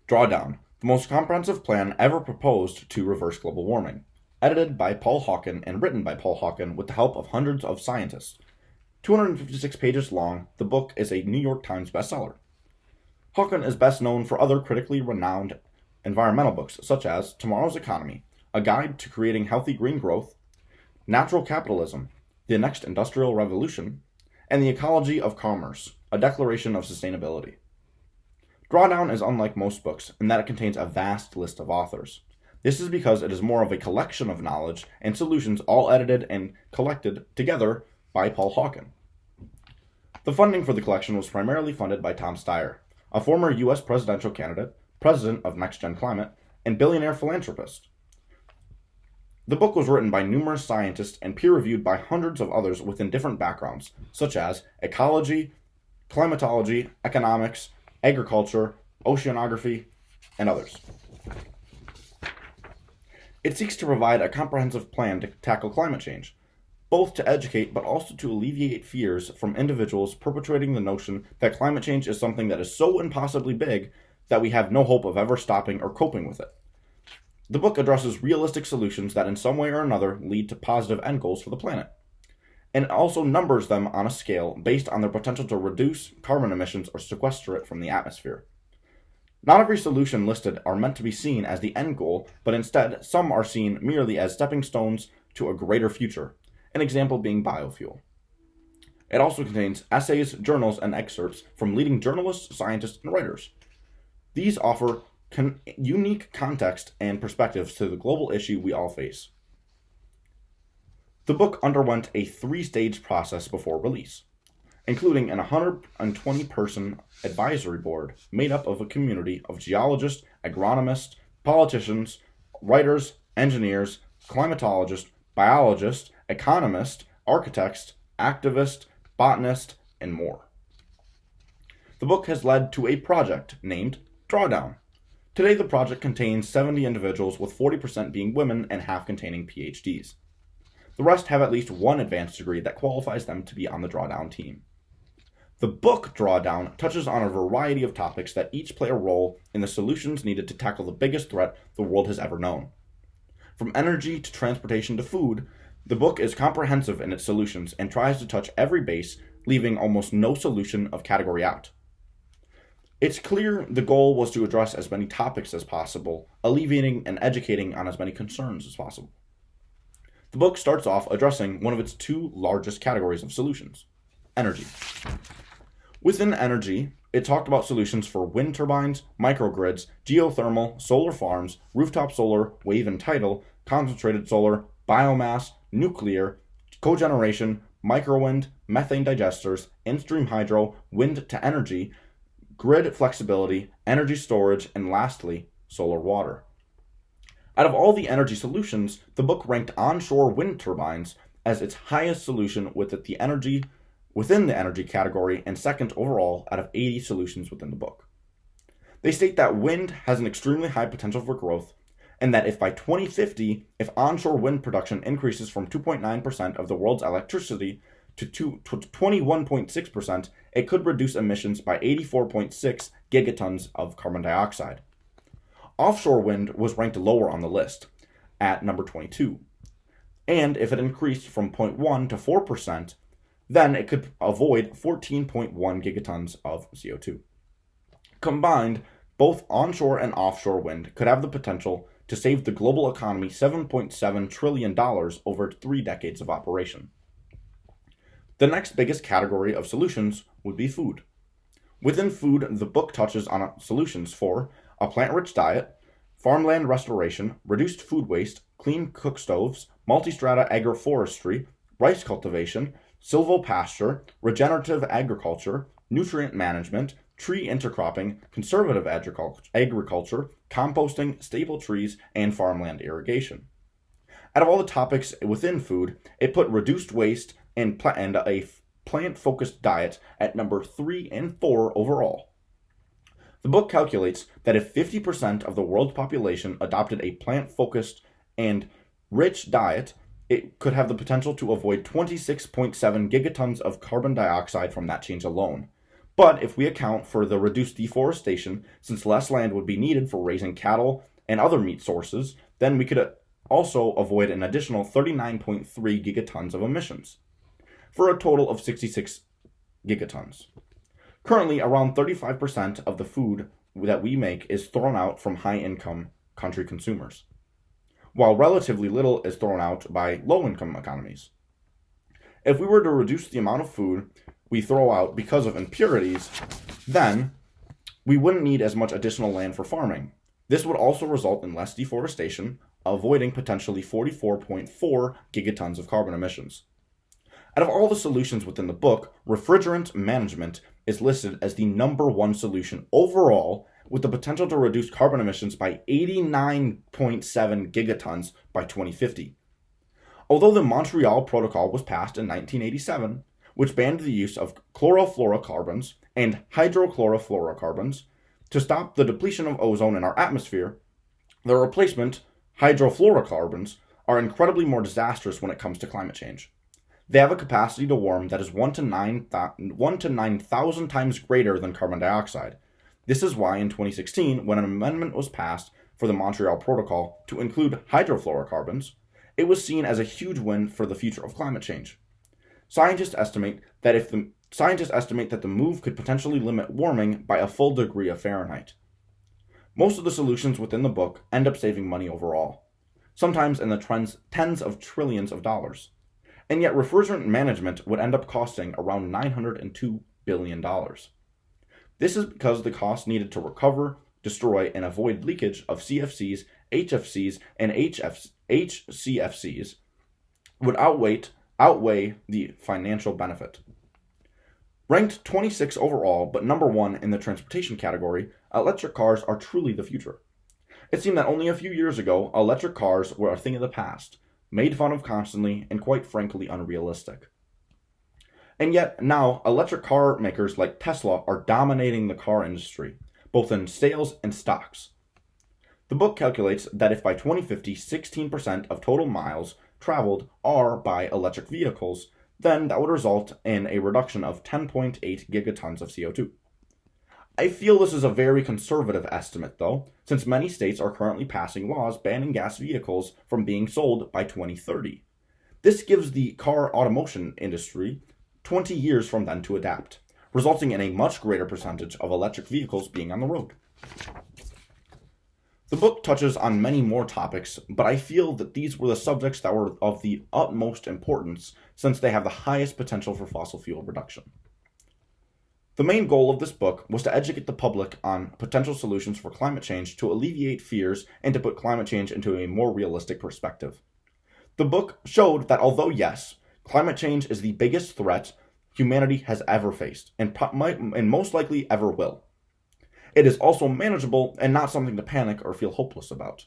Drawdown, the most comprehensive plan ever proposed to reverse global warming. Edited by Paul Hawken and written by Paul Hawken with the help of hundreds of scientists. 256 pages long, the book is a New York Times bestseller. Hawken is best known for other critically renowned environmental books, such as Tomorrow's Economy, A Guide to Creating Healthy Green Growth, Natural Capitalism, The Next Industrial Revolution, and The Ecology of Commerce, A Declaration of Sustainability. Drawdown is unlike most books in that it contains a vast list of authors. This is because it is more of a collection of knowledge and solutions all edited and collected together by Paul Hawken. The funding for the collection was primarily funded by Tom Steyer, a former U.S. presidential candidate, president of NextGen Climate, and billionaire philanthropist. The book was written by numerous scientists and peer-reviewed by hundreds of others within different backgrounds, such as ecology, climatology, economics, agriculture, oceanography, and others. It seeks to provide a comprehensive plan to tackle climate change, both to educate but also to alleviate fears from individuals perpetuating the notion that climate change is something that is so impossibly big that we have no hope of ever stopping or coping with it. The book addresses realistic solutions that in some way or another lead to positive end goals for the planet, and it also numbers them on a scale based on their potential to reduce carbon emissions or sequester it from the atmosphere. Not every solution listed are meant to be seen as the end goal, but instead some are seen merely as stepping stones to a greater future, an example being biofuel. It also contains essays, journals, and excerpts from leading journalists, scientists, and writers. These offer unique context and perspectives to the global issue we all face. The book underwent a 3-stage process before release, including an 120-person advisory board made up of a community of geologists, agronomists, politicians, writers, engineers, climatologists, biologists, economists, architects, activists, botanists, and more. The book has led to a project named Drawdown. Today, the project contains 70 individuals, with 40% being women and half containing PhDs. The rest have at least one advanced degree that qualifies them to be on the Drawdown team. The book Drawdown touches on a variety of topics that each play a role in the solutions needed to tackle the biggest threat the world has ever known. From energy to transportation to food, the book is comprehensive in its solutions and tries to touch every base, leaving almost no solution of category out. It's clear the goal was to address as many topics as possible, alleviating and educating on as many concerns as possible. The book starts off addressing one of its two largest categories of solutions: energy. Within energy, it talked about solutions for wind turbines, microgrids, geothermal, solar farms, rooftop solar, wave and tidal, concentrated solar, biomass, nuclear, cogeneration, microwind, methane digesters, in-stream hydro, wind to energy, grid flexibility, energy storage, and lastly, solar water. Out of all the energy solutions, the book ranked onshore wind turbines as its highest solution within the energy category and second overall out of 80 solutions within the book. They state that wind has an extremely high potential for growth, and that if by 2050, if onshore wind production increases from 2.9% of the world's electricity to 21.6%, it could reduce emissions by 84.6 gigatons of carbon dioxide. Offshore wind was ranked lower on the list, at number 22. And if it increased from 0.1 to 4%, then it could avoid 14.1 gigatons of CO2. Combined, both onshore and offshore wind could have the potential to save the global economy $7.7 trillion over 3 decades of operation. The next biggest category of solutions would be food. Within food, the book touches on solutions for a plant-rich diet, farmland restoration, reduced food waste, clean cook stoves, multistrata agroforestry, rice cultivation, silvopasture, regenerative agriculture, nutrient management, tree intercropping, conservative agriculture, composting, staple trees, and farmland irrigation. Out of all the topics within food, it put reduced waste and a plant-focused diet at number 3 and 4 overall. The book calculates that if 50% of the world's population adopted a plant-focused and rich diet, it could have the potential to avoid 26.7 gigatons of carbon dioxide from that change alone. But if we account for the reduced deforestation, since less land would be needed for raising cattle and other meat sources, then we could also avoid an additional 39.3 gigatons of emissions, for a total of 66 gigatons. Currently, around 35% of the food that we make is thrown out from high-income country consumers, while relatively little is thrown out by low-income economies. If we were to reduce the amount of food we throw out because of impurities, then we wouldn't need as much additional land for farming. This would also result in less deforestation, avoiding potentially 44.4 gigatons of carbon emissions. Out of all the solutions within the book, refrigerant management is listed as the number one solution overall, with the potential to reduce carbon emissions by 89.7 gigatons by 2050. Although the Montreal Protocol was passed in 1987, which banned the use of chlorofluorocarbons and hydrochlorofluorocarbons to stop the depletion of ozone in our atmosphere, the replacement hydrofluorocarbons are incredibly more disastrous when it comes to climate change. They have a capacity to warm that is 1 to 9,000 times greater than carbon dioxide. This is why in 2016, when an amendment was passed for the Montreal Protocol to include hydrofluorocarbons, it was seen as a huge win for the future of climate change. Scientists estimate that the move could potentially limit warming by a full degree of Fahrenheit. Most of the solutions within the book end up saving money overall, sometimes in the tens of trillions of dollars. And yet refrigerant management would end up costing around $902 billion. This is because the cost needed to recover, destroy, and avoid leakage of CFCs, HFCs, and HCFCs would outweigh the financial benefit. Ranked 26 overall, but number 1 in the transportation category, electric cars are truly the future. It seemed that only a few years ago, electric cars were a thing of the past, made fun of constantly, and quite frankly unrealistic. And yet, now, electric car makers like Tesla are dominating the car industry, both in sales and stocks. The book calculates that if by 2050, 16% of total miles traveled are by electric vehicles, then that would result in a reduction of 10.8 gigatons of CO2. I feel this is a very conservative estimate, though, since many states are currently passing laws banning gas vehicles from being sold by 2030. This gives the car automation industry 20 years from then to adapt, resulting in a much greater percentage of electric vehicles being on the road. The book touches on many more topics, but I feel that these were the subjects that were of the utmost importance since they have the highest potential for fossil fuel reduction. The main goal of this book was to educate the public on potential solutions for climate change to alleviate fears and to put climate change into a more realistic perspective. The book showed that although yes, climate change is the biggest threat humanity has ever faced and most likely ever will, it is also manageable and not something to panic or feel hopeless about.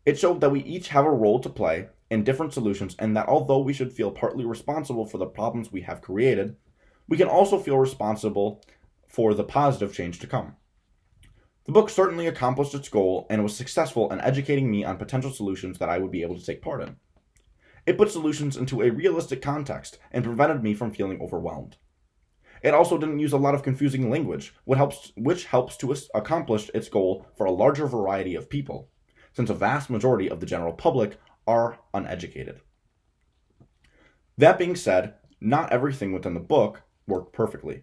It showed that we each have a role to play in different solutions, and that although we should feel partly responsible for the problems we have created, we can also feel responsible for the positive change to come. The book certainly accomplished its goal and was successful in educating me on potential solutions that I would be able to take part in. It put solutions into a realistic context and prevented me from feeling overwhelmed. It also didn't use a lot of confusing language, which helps to accomplish its goal for a larger variety of people, since a vast majority of the general public are uneducated. That being said, not everything within the book worked perfectly.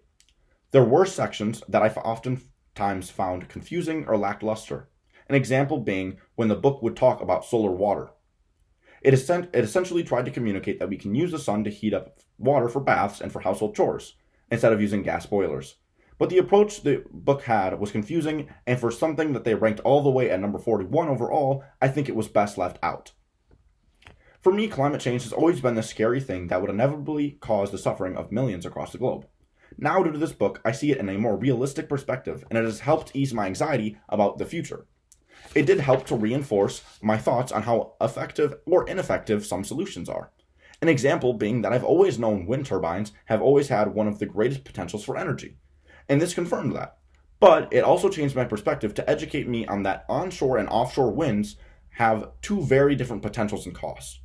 There were sections that I oftentimes found confusing or lackluster, an example being when the book would talk about solar water. It essentially tried to communicate that we can use the sun to heat up water for baths and for household chores, instead of using gas boilers. But the approach the book had was confusing, and for something that they ranked all the way at number 41 overall, I think it was best left out. For me, climate change has always been the scary thing that would inevitably cause the suffering of millions across the globe. Now, due to this book, I see it in a more realistic perspective, and it has helped ease my anxiety about the future. It did help to reinforce my thoughts on how effective or ineffective some solutions are. An example being that I've always known wind turbines have always had one of the greatest potentials for energy, and this confirmed that. But it also changed my perspective to educate me on that onshore and offshore winds have two very different potentials and costs.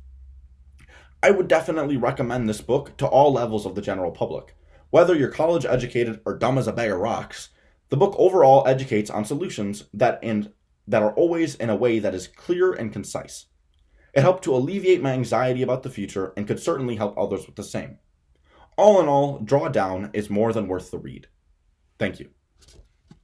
I would definitely recommend this book to all levels of the general public, Whether you're college educated or dumb as a bag of rocks, the book overall educates on solutions that are always in a way that is clear and concise. It helped to alleviate my anxiety about the future and could certainly help others with the same. All in all, Drawdown is more than worth the read. Thank you.